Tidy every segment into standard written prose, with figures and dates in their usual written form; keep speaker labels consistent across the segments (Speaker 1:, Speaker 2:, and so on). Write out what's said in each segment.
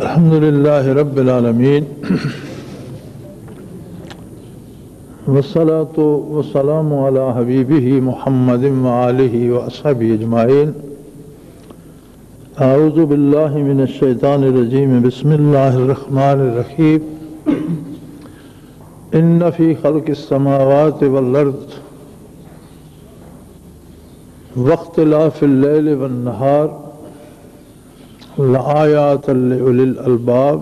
Speaker 1: الحمدللہ رب العالمین والصلاة والسلام علی حبیبہ محمد وآلہ وصحبہ اجمعین اعوذ باللہ من الشیطان الرجیم بسم اللہ الرحمن الرحیم ان فی خلق السماوات والارض واختلاف اللیل والنہار لآیات لأولی الألباب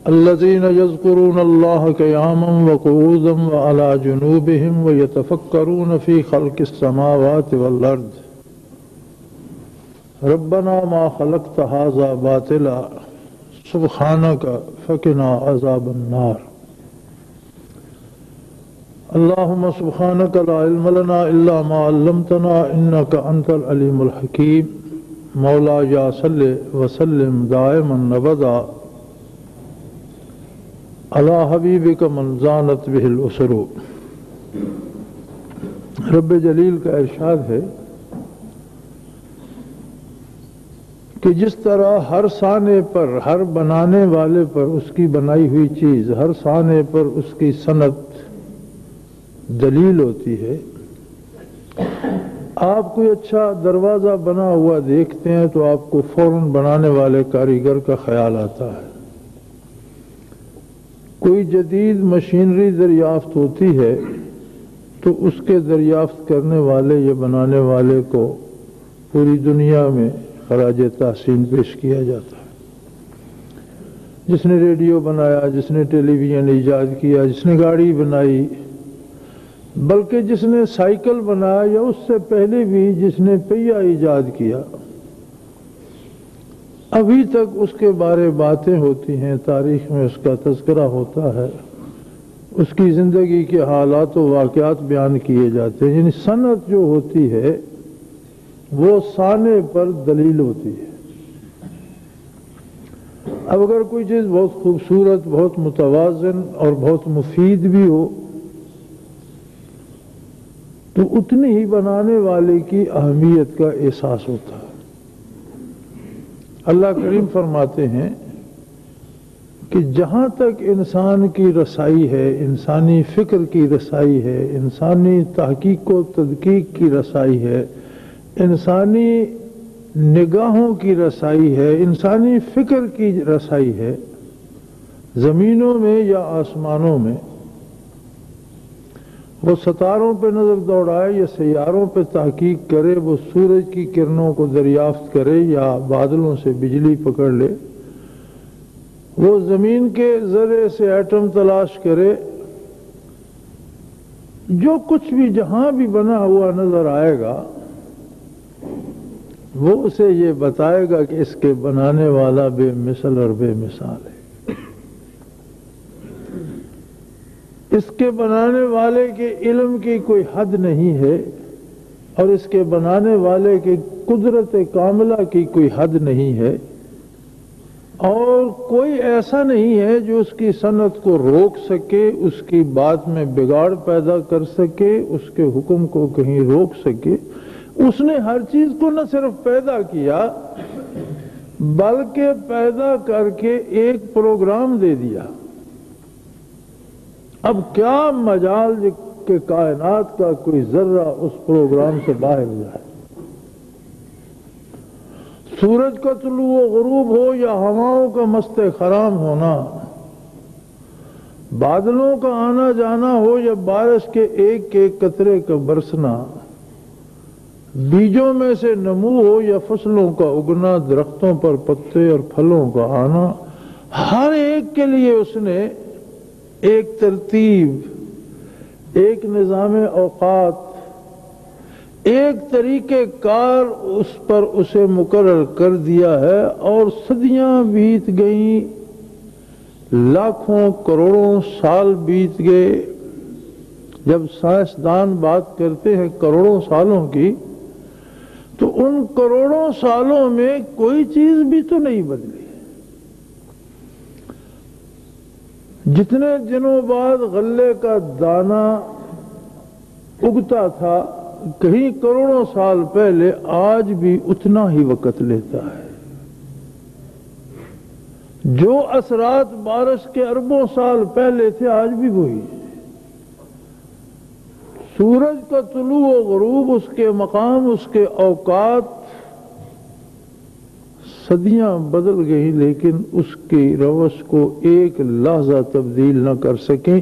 Speaker 1: الذین یذکرون اللہ قیاما وقعودا وعلی جنوبہم ویتفکرون فی خلق السماوات والارض ربنا ما خلقت ھذا باطلا سبحانک فقنا عذاب النار اللہم سبحانک لا علم لنا الا ما علمتنا انک انت العلیم الحکیم مولا یا صلی وسلم دائما ابدا علی حبیبک من زانت بہ الاسر۔ رب جلیل کا ارشاد ہے کہ جس طرح ہر سانے پر، ہر بنانے والے پر اس کی بنائی ہوئی چیز، ہر سانے پر اس کی صنعت دلیل ہوتی ہے۔ آپ کوئی اچھا دروازہ بنا ہوا دیکھتے ہیں تو آپ کو فوراً بنانے والے کاریگر کا خیال آتا ہے۔ کوئی جدید مشینری دریافت ہوتی ہے تو اس کے دریافت کرنے والے یا بنانے والے کو پوری دنیا میں خراج تحسین پیش کیا جاتا ہے۔ جس نے ریڈیو بنایا، جس نے ٹیلی ویژن ایجاد کیا، جس نے گاڑی بنائی، بلکہ جس نے سائیکل بنایا یا اس سے پہلے بھی جس نے پہیہ ایجاد کیا، ابھی تک اس کے بارے باتیں ہوتی ہیں، تاریخ میں اس کا تذکرہ ہوتا ہے، اس کی زندگی کے حالات و واقعات بیان کیے جاتے ہیں۔ یعنی صنعت جو ہوتی ہے وہ سانے پر دلیل ہوتی ہے۔ اب اگر کوئی چیز بہت خوبصورت، بہت متوازن اور بہت مفید بھی ہو تو اتنی ہی بنانے والے کی اہمیت کا احساس ہوتا ہے۔ اللہ کریم فرماتے ہیں کہ جہاں تک انسان کی رسائی ہے، انسانی فکر کی رسائی ہے، انسانی تحقیق و تدقیق کی رسائی ہے، انسانی نگاہوں کی رسائی ہے، انسانی فکر کی رسائی ہے، زمینوں میں یا آسمانوں میں، وہ ستاروں پہ نظر دوڑائے یا سیاروں پہ تحقیق کرے، وہ سورج کی کرنوں کو دریافت کرے یا بادلوں سے بجلی پکڑ لے، وہ زمین کے ذرے سے ایٹم تلاش کرے، جو کچھ بھی جہاں بھی بنا ہوا نظر آئے گا وہ اسے یہ بتائے گا کہ اس کے بنانے والا بے مثل اور بے مثال ہے۔ اس کے بنانے والے کے علم کی کوئی حد نہیں ہے اور اس کے بنانے والے کی قدرت کاملہ کی کوئی حد نہیں ہے، اور کوئی ایسا نہیں ہے جو اس کی صنعت کو روک سکے، اس کی بات میں بگاڑ پیدا کر سکے، اس کے حکم کو کہیں روک سکے۔ اس نے ہر چیز کو نہ صرف پیدا کیا بلکہ پیدا کر کے ایک پروگرام دے دیا۔ اب کیا مجال کہ کائنات کا کوئی ذرہ اس پروگرام سے باہر جائے؟ سورج کا طلوع و غروب ہو یا ہواؤں کا مست خرام ہونا، بادلوں کا آنا جانا ہو یا بارش کے ایک ایک قطرے کا برسنا، بیجوں میں سے نمو ہو یا فصلوں کا اگنا، درختوں پر پتے اور پھلوں کا آنا، ہر ایک کے لیے اس نے ایک ترتیب، ایک نظام اوقات، ایک طریقہ کار اس پر اسے مقرر کر دیا ہے، اور صدیاں بیت گئیں، لاکھوں کروڑوں سال بیت گئے۔ جب سائنسدان بات کرتے ہیں کروڑوں سالوں کی تو ان کروڑوں سالوں میں کوئی چیز بھی تو نہیں بدلی۔ جتنے دنوں بعد غلے کا دانہ اگتا تھا کہیں کروڑوں سال پہلے، آج بھی اتنا ہی وقت لیتا ہے۔ جو اثرات بارش کے اربوں سال پہلے تھے آج بھی وہی ہے۔ سورج کا طلوع و غروب، اس کے مقام، اس کے اوقات صدیاں بدل گئی، لیکن اس کی روش کو ایک لحظہ تبدیل نہ کر سکیں۔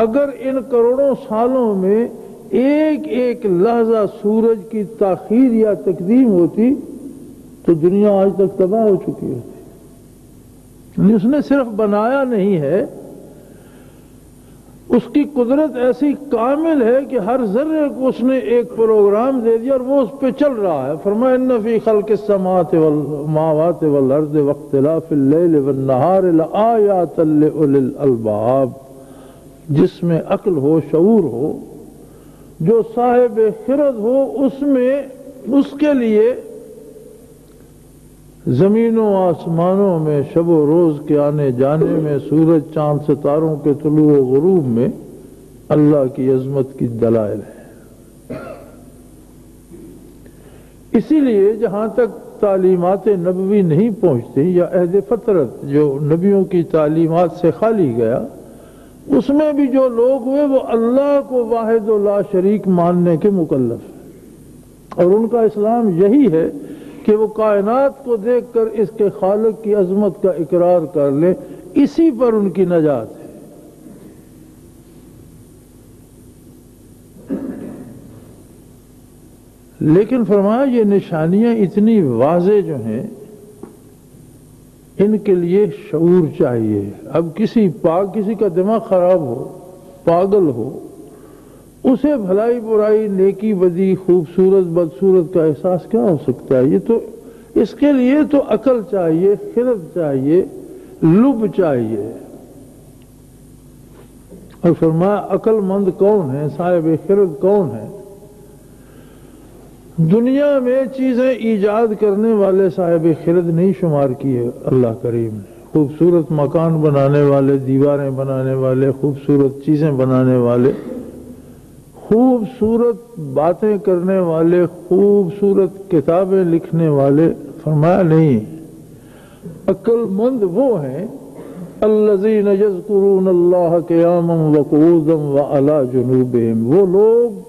Speaker 1: اگر ان کروڑوں سالوں میں ایک ایک لحظہ سورج کی تاخیر یا تقدیم ہوتی تو دنیا آج تک تباہ ہو چکی ہوتی۔ اس نے صرف بنایا نہیں ہے، اس کی قدرت ایسی کامل ہے کہ ہر ذرے کو اس نے ایک پروگرام دے دیا اور وہ اس پہ چل رہا ہے۔ فرمایا ان فی خلق السماوات والسماوات والارض واختلاف اللیل والنہار لآیات لأولی الالباب، جس میں عقل ہو، شعور ہو، جو صاحب خرد ہو، اس کے لیے زمینوں آسمانوں میں، شب و روز کے آنے جانے میں، سورج چاند ستاروں کے طلوع و غروب میں اللہ کی عظمت کی دلائل ہے۔ اسی لیے جہاں تک تعلیمات نبوی نہیں پہنچتی یا عہد فطرت جو نبیوں کی تعلیمات سے خالی گیا، اس میں بھی جو لوگ ہوئے وہ اللہ کو واحد و لا شریک ماننے کے مکلف ہیں، اور ان کا اسلام یہی ہے کہ وہ کائنات کو دیکھ کر اس کے خالق کی عظمت کا اقرار کر لیں، اسی پر ان کی نجات ہے۔ لیکن فرمایا یہ نشانیاں اتنی واضح جو ہیں، ان کے لیے شعور چاہیے۔ اب کسی کا دماغ خراب ہو، پاگل ہو، اسے بھلائی برائی، نیکی بدی، خوبصورت بدصورت کا احساس کیا ہو سکتا ہے؟ یہ تو اس کے لیے تو عقل چاہیے، خرد چاہیے، لب چاہیے۔ اور فرمایا عقل مند کون ہے، صاحب خرد کون ہے؟ دنیا میں چیزیں ایجاد کرنے والے صاحب خرد نہیں شمار کیے اللہ کریم نے۔ خوبصورت مکان بنانے والے، دیواریں بنانے والے، خوبصورت چیزیں بنانے والے، خوبصورت باتیں کرنے والے، خوبصورت کتابیں لکھنے والے، فرمایا نہیں، عقل مند وہ ہیں الذین یذکرون اللہ قیاما وقعودا وعلی جنوبہم، وہ لوگ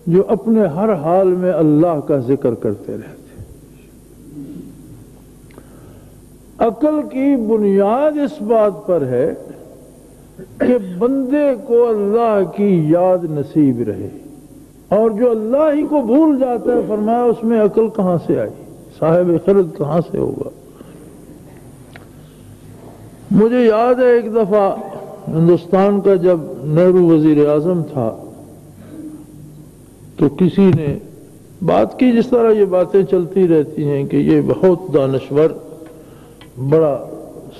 Speaker 1: جو اپنے ہر حال میں اللہ کا ذکر کرتے رہتے۔ عقل کی بنیاد اس بات پر ہے کہ بندے کو اللہ کی یاد نصیب رہے، اور جو اللہ ہی کو بھول جاتا ہے، فرمایا اس میں عقل کہاں سے آئی، صاحب خرد کہاں سے ہوگا؟ مجھے یاد ہے ایک دفعہ ہندوستان کا جب نہرو وزیر اعظم تھا تو کسی نے بات کی، جس طرح یہ باتیں چلتی رہتی ہیں کہ یہ بہت دانشور، بڑا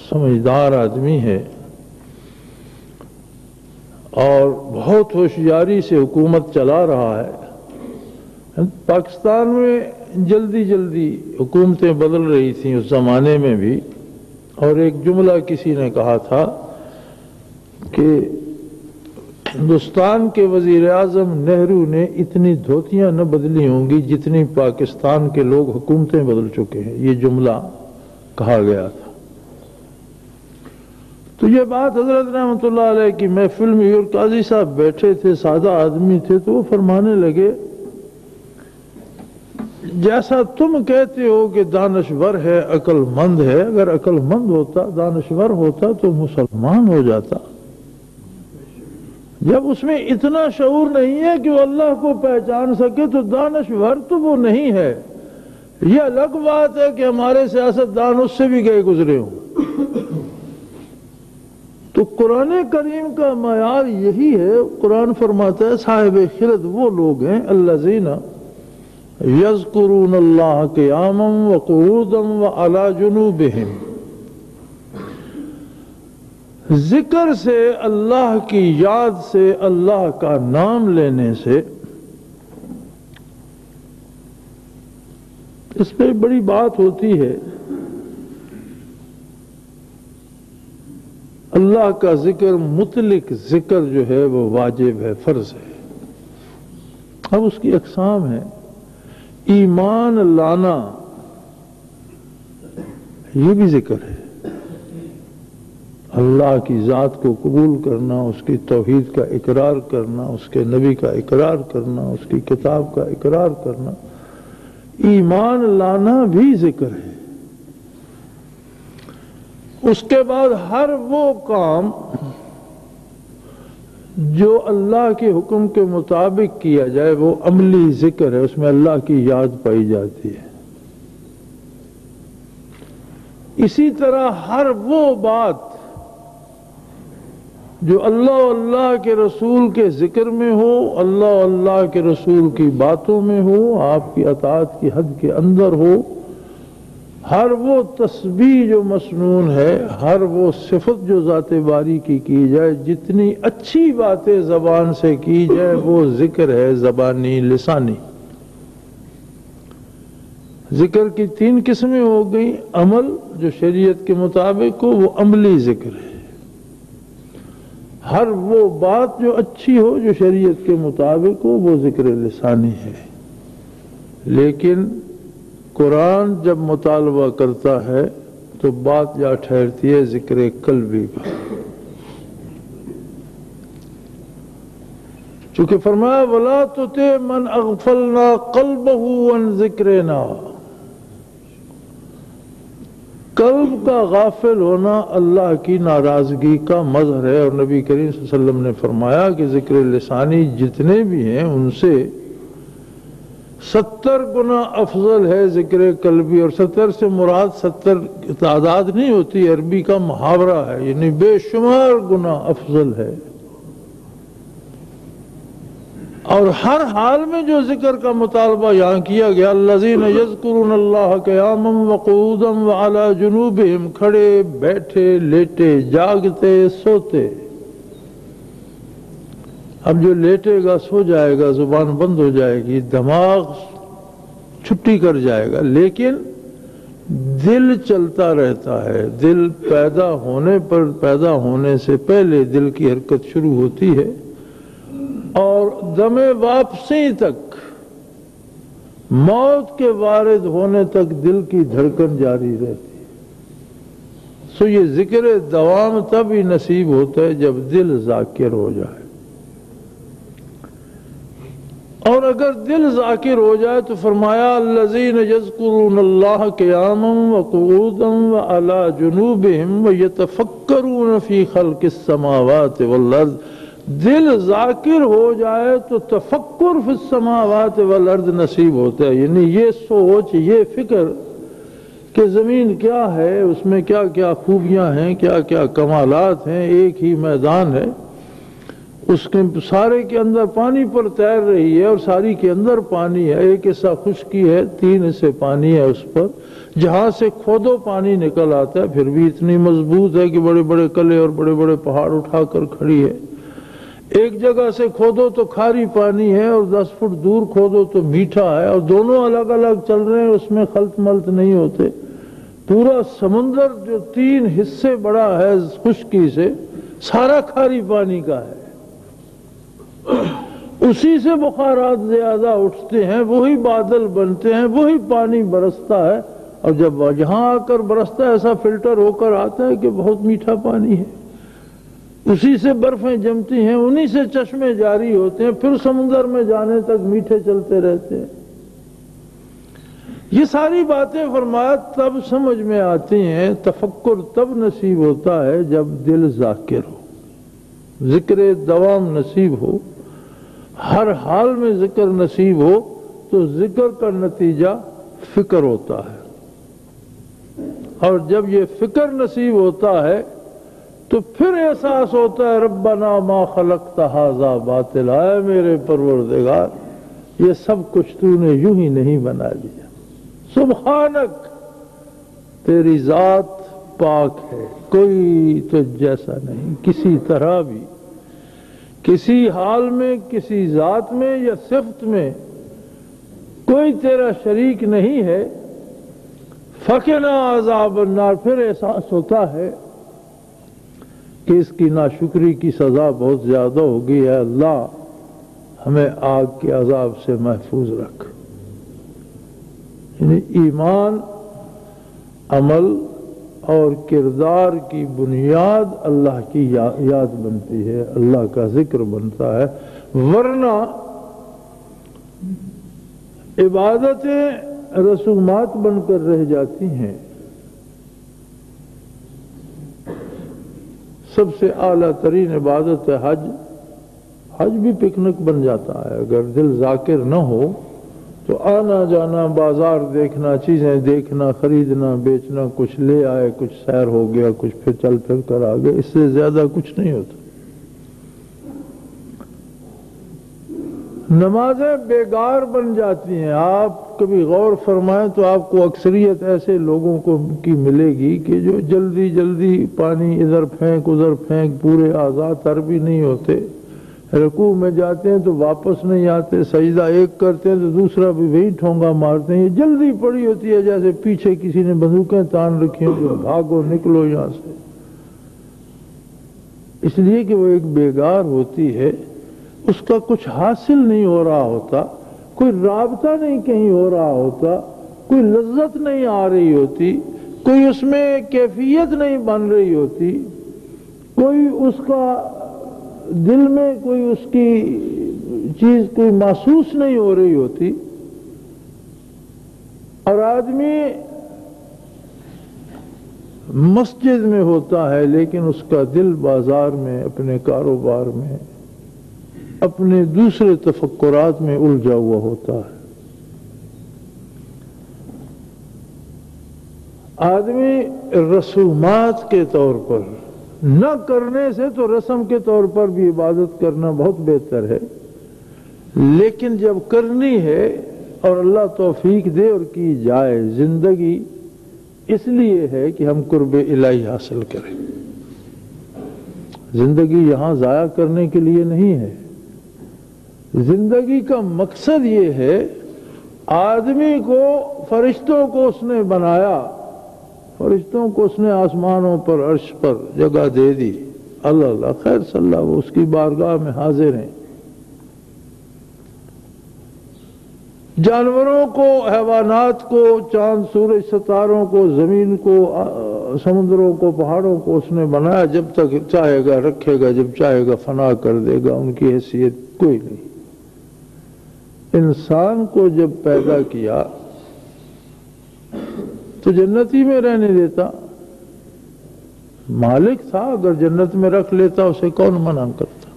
Speaker 1: سمجھدار آدمی ہے اور بہت ہوشیاری سے حکومت چلا رہا ہے۔ پاکستان میں جلدی جلدی حکومتیں بدل رہی تھیں اس زمانے میں بھی، اور ایک جملہ کسی نے کہا تھا کہ ہندوستان کے وزیر اعظم نہرو نے اتنی دھوتیاں نہ بدلی ہوں گی جتنی پاکستان کے لوگ حکومتیں بدل چکے ہیں، یہ جملہ کہا گیا تھا۔ تو یہ بات حضرت رحمۃ اللہ علیہ کی محفل میں، اور قاضی صاحب بیٹھے تھے، سادہ آدمی تھے، تو وہ فرمانے لگے جیسا تم کہتے ہو کہ دانشور ہے، عقل مند ہے، اگر عقل مند ہوتا، دانشور ہوتا تو مسلمان ہو جاتا۔ جب اس میں اتنا شعور نہیں ہے کہ وہ اللہ کو پہچان سکے تو دانشور تو وہ نہیں ہے۔ یہ الگ بات ہے کہ ہمارے سیاستدان اس سے بھی گئے گزرے ہوں۔ تو قرآن کریم کا معیار یہی ہے، قرآن فرماتا ہے صاحب خرد وہ لوگ ہیں الذین یذکرون اللہ قیاما وقعودا وعلی جنوبہم، ذکر سے، اللہ کی یاد سے، اللہ کا نام لینے سے۔ اس پہ بڑی بات ہوتی ہے، اللہ کا ذکر، مطلق ذکر جو ہے وہ واجب ہے، فرض ہے۔ اب اس کی اقسام ہے، ایمان لانا یہ بھی ذکر ہے، اللہ کی ذات کو قبول کرنا، اس کی توحید کا اقرار کرنا، اس کے نبی کا اقرار کرنا، اس کی کتاب کا اقرار کرنا، ایمان لانا بھی ذکر ہے۔ اس کے بعد ہر وہ کام جو اللہ کے حکم کے مطابق کیا جائے وہ عملی ذکر ہے، اس میں اللہ کی یاد پائی جاتی ہے۔ اسی طرح ہر وہ بات جو اللہ اللہ کے رسول کے ذکر میں ہو، اللہ اللہ کے رسول کی باتوں میں ہو، آپ کی اطاعت کی حد کے اندر ہو، ہر وہ تسبیح جو مسنون ہے، ہر وہ صفت جو ذات باری کی جائے، جتنی اچھی باتیں زبان سے کی جائے وہ ذکر ہے زبانی لسانی۔ ذکر کی 3 قسمیں ہو گئیں۔ عمل جو شریعت کے مطابق ہو وہ عملی ذکر ہے، ہر وہ بات جو اچھی ہو جو شریعت کے مطابق ہو وہ ذکر لسانی ہے۔ لیکن قرآن جب مطالبہ کرتا ہے تو بات جا ٹھہرتی ہے ذکر قلبی پر، چونکہ فرمایا وَلَا تُطِعْ مَنْ أَغْفَلْنَا قَلْبَهُ عَنْ ذِكْرِنَا۔ قلب کا غافل ہونا اللہ کی ناراضگی کا مظہر ہے، اور نبی کریم صلی اللہ علیہ وسلم نے فرمایا کہ ذکر لسانی جتنے بھی ہیں ان سے 70 گنا افضل ہے ذکر قلبی، اور 70 سے مراد 70 تعداد نہیں ہوتی، عربی کا محاورہ ہے، یعنی بے شمار گنا افضل ہے۔ اور ہر حال میں جو ذکر کا مطالبہ یہاں کیا گیا، الذین یذکرون اللہ قیاما وقعودا وعلی جنوبہم، کھڑے بیٹھے لیٹے جاگتے سوتے۔ اب جو لیٹے گا سو جائے گا، زبان بند ہو جائے گی، دماغ چھٹی کر جائے گا، لیکن دل چلتا رہتا ہے۔ دل پیدا ہونے سے پہلے دل کی حرکت شروع ہوتی ہے اور دم واپسی تک، موت کے وارد ہونے تک دل کی دھڑکن جاری رہتی ہے۔ سو یہ ذکر دوام تب ہی نصیب ہوتا ہے جب دل ذاکر ہو جائے، اور اگر دل ذاکر ہو جائے تو فرمایا الذین یذکرون اللہ قیاما وقعودا وعلی جنوبہم ویتفکرون فی خلق السماوات والارض۔ دل ذاکر ہو جائے تو تفکر فی السماوات والارض نصیب ہوتا ہے، یعنی یہ سوچ، یہ فکر کہ زمین کیا ہے، اس میں کیا کیا خوبیاں ہیں، کیا کیا کمالات ہیں، ایک ہی میدان ہے، اس کے سارے کے اندر پانی پر تیر رہی ہے اور ساری کے اندر پانی ہے، ایک حصہ خشکی ہے، 3 حصے پانی ہے اس پر، جہاں سے کھودو پانی نکل آتا ہے، پھر بھی اتنی مضبوط ہے کہ بڑے بڑے قلعے اور بڑے بڑے پہاڑ اٹھا کر کھڑی ہے۔ ایک جگہ سے کھودو تو کھاری پانی ہے اور 10 فٹ دور کھودو تو میٹھا ہے، اور دونوں الگ الگ چل رہے ہیں، اس میں خلط ملط نہیں ہوتے۔ پورا سمندر جو 3 حصے بڑا ہے خشکی سے، سارا کھاری پانی کا ہے، اسی سے بخارات زیادہ اٹھتے ہیں، وہی بادل بنتے ہیں، وہی پانی برستا ہے، اور جب یہاں آ کر برستا ہے ایسا فلٹر ہو کر آتا ہے کہ بہت میٹھا پانی ہے، اسی سے برفیں جمتی ہیں، انہی سے چشمے جاری ہوتے ہیں، پھر سمندر میں جانے تک میٹھے چلتے رہتے ہیں۔ یہ ساری باتیں فرمایا تب سمجھ میں آتی ہیں، تفکر تب نصیب ہوتا ہے جب دل ذاکر ہو، ذکر دوام نصیب ہو، ہر حال میں ذکر نصیب ہو، تو ذکر کا نتیجہ فکر ہوتا ہے، اور جب یہ فکر نصیب ہوتا ہے تو پھر احساس ہوتا ہے ربنا ما خلقت ھذا باطلا، اے میرے پروردگار یہ سب کچھ تو نے یوں ہی نہیں بنا دیا، سبحانک تیری ذات پاک ہے، کوئی تجھ جیسا نہیں، کسی طرح بھی، کسی حال میں، کسی ذات میں یا صفت میں کوئی تیرا شریک نہیں ہے۔ فقنا عذاب النار، پھر احساس ہوتا ہے کہ اس کی ناشکری کی سزا بہت زیادہ ہوگی، ہے اللہ ہمیں آگ کے عذاب سے محفوظ رکھ۔ یعنی ایمان، عمل، اور کردار کی بنیاد اللہ کی یاد بنتی ہے، اللہ کا ذکر بنتا ہے، ورنہ عبادتیں رسومات بن کر رہ جاتی ہیں۔ سب سے اعلیٰ ترین عبادت ہے حج۔ حج بھی پکنک بن جاتا ہے، اگر دل ذاکر نہ ہو تو آنا جانا، بازار دیکھنا، چیزیں دیکھنا، خریدنا بیچنا، کچھ لے آئے، کچھ سیر ہو گیا، کچھ پھر چل پھر کر آ گئے، اس سے زیادہ کچھ نہیں ہوتا۔ نمازیں بیگار بن جاتی ہیں۔ آپ کبھی غور فرمائیں تو آپ کو اکثریت ایسے لوگوں کی ملے گی کہ جو جلدی جلدی پانی ادھر پھینک ادھر پھینک، پورے اعضاء تر بھی نہیں ہوتے، رکوع میں جاتے ہیں تو واپس نہیں آتے، سجدہ ایک کرتے ہیں تو دوسرا بھی وہی ٹھونگا مارتے ہیں۔ یہ جلدی پڑی ہوتی ہے جیسے پیچھے کسی نے بندوقیں تان رکھی ہیں جو بھاگو نکلو یہاں سے، اس لیے کہ وہ ایک بیگار ہوتی ہے، اس کا کچھ حاصل نہیں ہو رہا ہوتا، کوئی رابطہ نہیں کہیں ہو رہا ہوتا، کوئی لذت نہیں آ رہی ہوتی، کوئی اس میں کیفیت نہیں بن رہی ہوتی، کوئی اس کا دل میں کوئی اس کی چیز کوئی محسوس نہیں ہو رہی ہوتی، اور آدمی مسجد میں ہوتا ہے لیکن اس کا دل بازار میں، اپنے کاروبار میں، اپنے دوسرے تفکرات میں الجھا ہوا ہوتا ہے۔ آدمی رسومات کے طور پر نہ کرنے سے تو رسم کے طور پر بھی عبادت کرنا بہت بہتر ہے، لیکن جب کرنی ہے اور اللہ توفیق دے اور کی جائے، زندگی اس لیے ہے کہ ہم قرب الہی حاصل کریں، زندگی یہاں ضائع کرنے کے لیے نہیں ہے۔ زندگی کا مقصد یہ ہے، آدمی کو فرشتوں کو اس نے بنایا، فرشتوں کو اس نے آسمانوں پر عرش پر جگہ دے دی، اللہ اللہ خیر صلی اللہ، وہ اس کی بارگاہ میں حاضر ہیں۔ جانوروں کو، حیوانات کو، چاند سورج ستاروں کو، زمین کو، سمندروں کو، پہاڑوں کو اس نے بنایا، جب تک چاہے گا رکھے گا، جب چاہے گا فنا کر دے گا، ان کی حیثیت کوئی نہیں۔ انسان کو جب پیدا کیا تو جنتی میں رہنے دیتا، مالک تھا، اگر جنت میں رکھ لیتا اسے کون منع کرتا،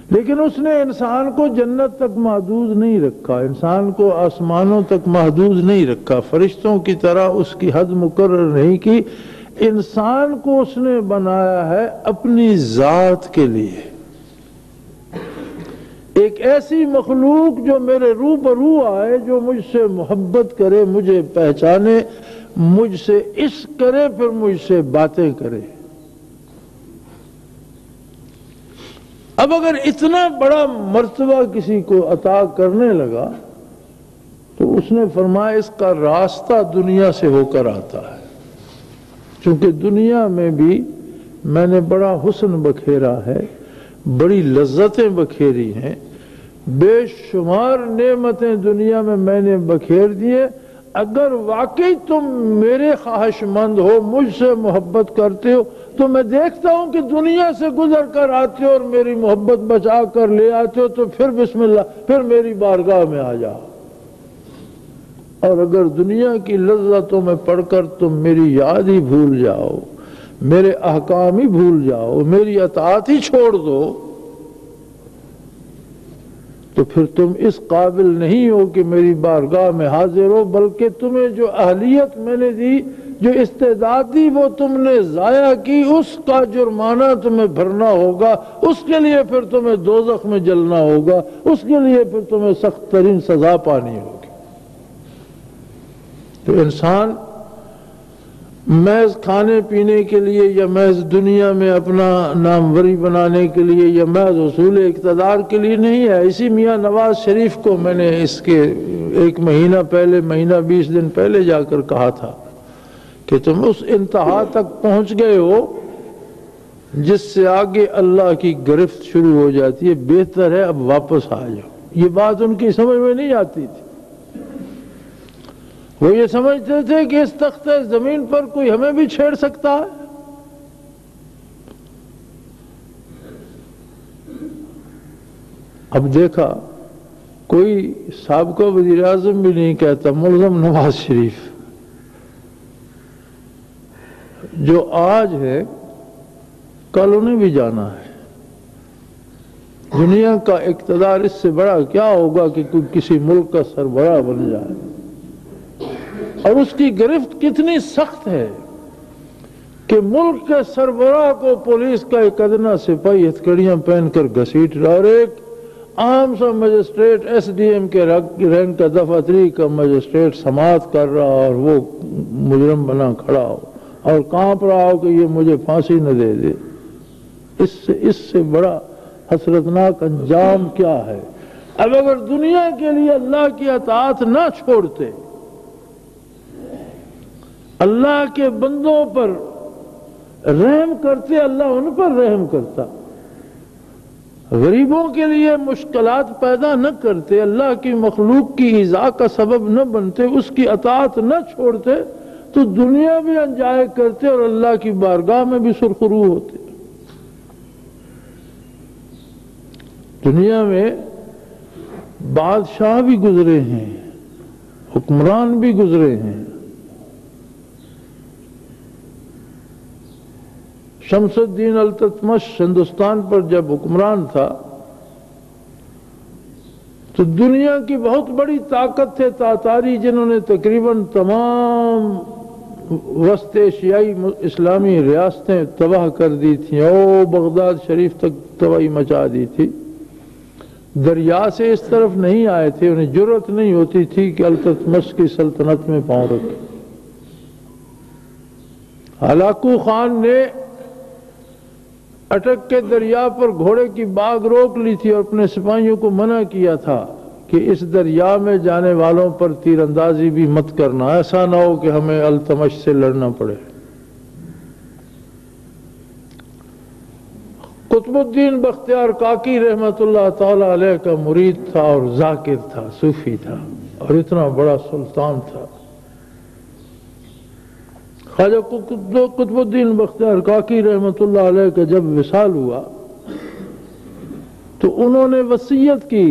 Speaker 1: لیکن اس نے انسان کو جنت تک محدود نہیں رکھا، انسان کو آسمانوں تک محدود نہیں رکھا، فرشتوں کی طرح اس کی حد مقرر نہیں کی۔ انسان کو اس نے بنایا ہے اپنی ذات کے لیے، ایک ایسی مخلوق جو میرے روبرو آئے، جو مجھ سے محبت کرے، مجھے پہچانے، مجھ سے عشق کرے، پھر مجھ سے باتیں کرے۔ اب اگر اتنا بڑا مرتبہ کسی کو عطا کرنے لگا تو اس نے فرمایا اس کا راستہ دنیا سے ہو کر آتا ہے، چونکہ دنیا میں بھی میں نے بڑا حسن بکھیرا ہے، بڑی لذتیں بکھیری ہیں، بے شمار نعمتیں دنیا میں نے بکھیر دیے۔ اگر واقعی تم میرے خواہش مند ہو، مجھ سے محبت کرتے ہو، تو میں دیکھتا ہوں کہ دنیا سے گزر کر آتے ہو اور میری محبت بچا کر لے آتے ہو، تو پھر بسم اللہ، پھر میری بارگاہ میں آ جاؤ۔ اور اگر دنیا کی لذتوں میں پڑھ کر تم میری یاد ہی بھول جاؤ، میرے احکام ہی بھول جاؤ، میری اطاعت ہی چھوڑ دو، تو پھر تم اس قابل نہیں ہو کہ میری بارگاہ میں حاضر ہو، بلکہ تمہیں جو اہلیت میں نے دی، جو استعداد دی، وہ تم نے ضائع کی، اس کا جرمانہ تمہیں بھرنا ہوگا، اس کے لیے پھر تمہیں دوزخ میں جلنا ہوگا، اس کے لیے پھر تمہیں سخت ترین سزا پانی ہوگی۔ تو انسان محض کھانے پینے کے لیے یا محض دنیا میں اپنا ناموری بنانے کے لیے یا محض حصول اقتدار کے لیے نہیں ہے۔ اسی میاں نواز شریف کو میں نے اس کے ایک مہینہ پہلے، مہینہ 20 دن پہلے جا کر کہا تھا کہ تم اس انتہا تک پہنچ گئے ہو جس سے آگے اللہ کی گرفت شروع ہو جاتی ہے، بہتر ہے اب واپس آ جاؤ۔ یہ بات ان کی سمجھ میں نہیں آتی تھی۔ وہ یہ سمجھتے تھے کہ اس تختہ زمین پر کوئی ہمیں بھی چھیڑ سکتا ہے. اب دیکھا کوئی سابقہ وزیر اعظم بھی نہیں کہتا، ملزم نواز شریف جو آج ہے کل انہیں بھی جانا ہے. دنیا کا اقتدار اس سے بڑا کیا ہوگا کہ کوئی کسی ملک کا سربراہ بن جائے، اور اس کی گرفت کتنی سخت ہے کہ ملک کے سربراہ کو پولیس کا ایک ادنا سپاہی ہتھکڑیاں پہن کر گھسیٹ رہا، اور ایک عام سا مجسٹریٹ ایس ڈی ایم کے رینک کا دفعہ 3 کا مجسٹریٹ سماعت کر رہا اور وہ مجرم بنا کھڑا ہو اور کانپ رہا ہو کہ یہ مجھے پھانسی نہ دے دے. اس سے بڑا حسرتناک انجام کیا ہے؟ اب اگر دنیا کے لیے اللہ کی اطاعت نہ چھوڑتے، اللہ کے بندوں پر رحم کرتے، اللہ ان پر رحم کرتا. غریبوں کے لیے مشکلات پیدا نہ کرتے، اللہ کی مخلوق کی ایذا کا سبب نہ بنتے، اس کی اطاعت نہ چھوڑتے، تو دنیا بھی انجوائے کرتے اور اللہ کی بارگاہ میں بھی سرخرو ہوتے. دنیا میں بادشاہ بھی گزرے ہیں، حکمران بھی گزرے ہیں. شمس الدین التتمش ہندوستان پر جب حکمران تھا تو دنیا کی بہت بڑی طاقت تھے تاتاری، جنہوں نے تقریباً تمام وسط ایشیائی اسلامی ریاستیں تباہ کر دی تھیں، اور بغداد شریف تک تباہی مچا دی تھی. دریا سے اس طرف نہیں آئے تھے، انہیں جرأت نہیں ہوتی تھی کہ التتمش کی سلطنت میں پاؤں رکھے. ہلاکو خان نے اٹک کے دریا پر گھوڑے کی باغ روک لی تھی اور اپنے سپاہیوں کو منع کیا تھا کہ اس دریا میں جانے والوں پر تیر اندازی بھی مت کرنا، ایسا نہ ہو کہ ہمیں التمش سے لڑنا پڑے. قطب الدین بختیار کاکی رحمت اللہ تعالی علیہ کا مرید تھا اور ذاکر تھا، صوفی تھا، اور اتنا بڑا سلطان تھا. خواجہ قطب الدین بختیار کاکی رحمت اللہ علیہ کا جب وصال ہوا تو انہوں نے وصیت کی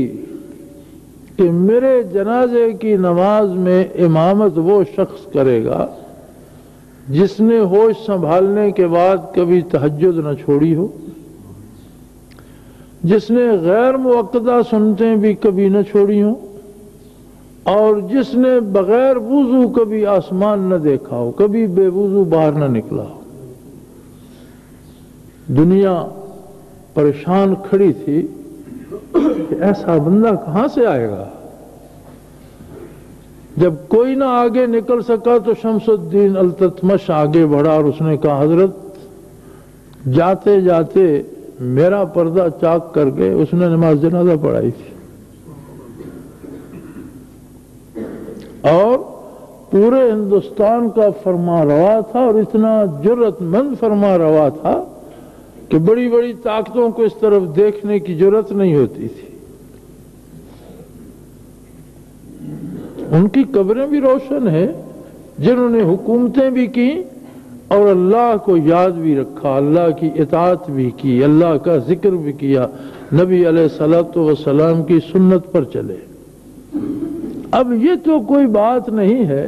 Speaker 1: کہ میرے جنازے کی نماز میں امامت وہ شخص کرے گا جس نے ہوش سنبھالنے کے بعد کبھی تہجد نہ چھوڑی ہو، جس نے غیر موقدہ سنتیں بھی کبھی نہ چھوڑی ہوں، اور جس نے بغیر وضو کبھی آسمان نہ دیکھا ہو، کبھی بے وضو باہر نہ نکلا ہو. دنیا پریشان کھڑی تھی کہ ایسا بندہ کہاں سے آئے گا. جب کوئی نہ آگے نکل سکا تو شمس الدین التتمش آگے بڑھا اور اس نے کہا حضرت جاتے جاتے میرا پردہ چاک کر کے اس نے نماز جنازہ پڑھائی تھی، اور پورے ہندوستان کا فرما روا تھا، اور اتنا جرأت مند فرما روا تھا کہ بڑی بڑی طاقتوں کو اس طرف دیکھنے کی جرأت نہیں ہوتی تھی. ان کی قبریں بھی روشن ہیں جنہوں نے حکومتیں بھی کی اور اللہ کو یاد بھی رکھا، اللہ کی اطاعت بھی کی، اللہ کا ذکر بھی کیا، نبی علیہ الصلوۃ والسلام کی سنت پر چلے. اب یہ تو کوئی بات نہیں ہے.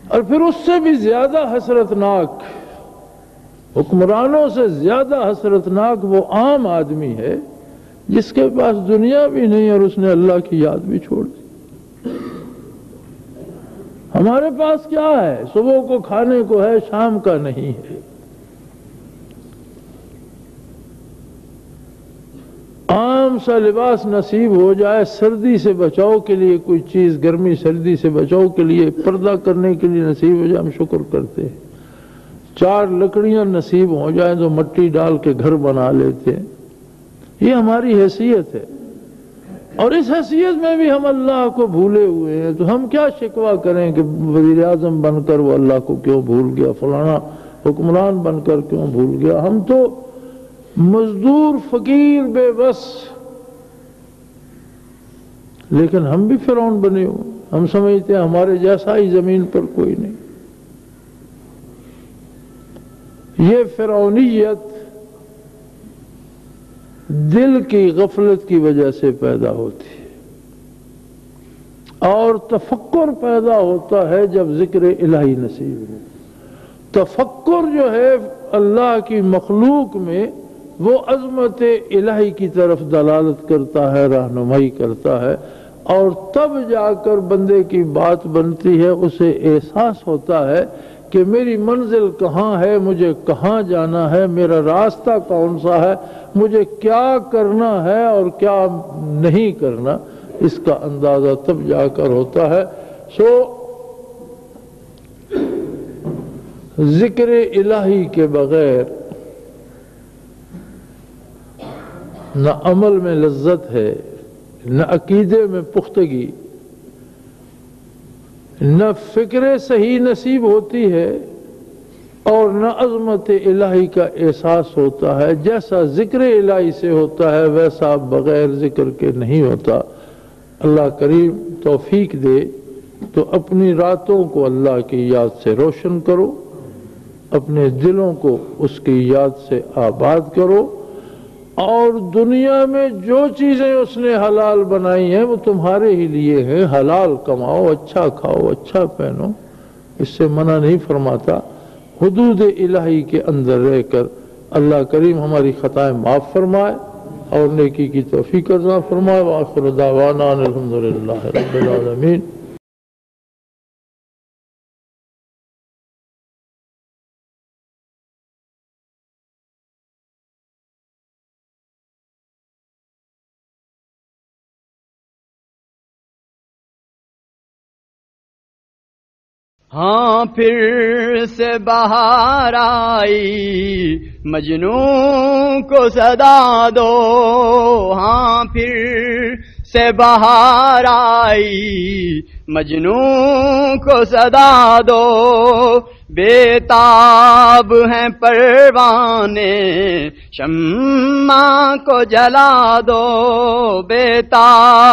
Speaker 1: اور پھر اس سے بھی زیادہ حسرتناک، حکمرانوں سے زیادہ حسرتناک وہ عام آدمی ہے جس کے پاس دنیا بھی نہیں اور اس نے اللہ کی یاد بھی چھوڑ دی. ہمارے پاس کیا ہے؟ صبح کو کھانے کو ہے، شام کا نہیں ہے. عام سا لباس نصیب ہو جائے، سردی سے بچاؤ کے لیے کوئی چیز، گرمی سردی سے بچاؤ کے لیے پردہ کرنے کے لیے نصیب ہو جائے، ہم شکر کرتے ہیں. 4 لکڑیاں نصیب ہو جائیں تو مٹی ڈال کے گھر بنا لیتے ہیں. یہ ہماری حیثیت ہے، اور اس حیثیت میں بھی ہم اللہ کو بھولے ہوئے ہیں. تو ہم کیا شکوہ کریں کہ وزیر اعظم بن کر وہ اللہ کو کیوں بھول گیا، فلانا حکمران بن کر کیوں بھول گیا. ہم تو مزدور، فقیر، بے بس، لیکن ہم بھی فرعون بنے ہوئے. ہم سمجھتے ہیں ہمارے جیسا ہی زمین پر کوئی نہیں. یہ فرعونیت دل کی غفلت کی وجہ سے پیدا ہوتی ہے، اور تفکر پیدا ہوتا ہے جب ذکر الہی نصیب ہو. تفکر جو ہے اللہ کی مخلوق میں، وہ عظمت الہی کی طرف دلالت کرتا ہے، رہنمائی کرتا ہے، اور تب جا کر بندے کی بات بنتی ہے. اسے احساس ہوتا ہے کہ میری منزل کہاں ہے، مجھے کہاں جانا ہے، میرا راستہ کون سا ہے، مجھے کیا کرنا ہے اور کیا نہیں کرنا. اس کا اندازہ تب جا کر ہوتا ہے. سو ذکر الہی کے بغیر نہ عمل میں لذت ہے، نہ عقیدے میں پختگی، نہ فکر صحیح نصیب ہوتی ہے، اور نہ عظمت الہی کا احساس ہوتا ہے. جیسا ذکر الہی سے ہوتا ہے ویسا بغیر ذکر کے نہیں ہوتا. اللہ کریم توفیق دے تو اپنی راتوں کو اللہ کی یاد سے روشن کرو، اپنے دلوں کو اس کی یاد سے آباد کرو، اور دنیا میں جو چیزیں اس نے حلال بنائی ہیں وہ تمہارے ہی لیے ہیں. حلال کماؤ، اچھا کھاؤ، اچھا پہنو، اس سے منع نہیں فرماتا. حدود الہی کے اندر رہ کر اللہ کریم ہماری خطائیں معاف فرمائے اور نیکی کی توفیق عطا فرمائے. وآخر دعوانا الحمدللہ رب العالمین.
Speaker 2: ہاں پھر سے بہار آئی، مجنوں کو صدا دو. ہاں پھر سے بہار آئی، مجنوں کو صدا دو. بےتاب ہیں پروانے، شمع کو جلا دو. بےتاب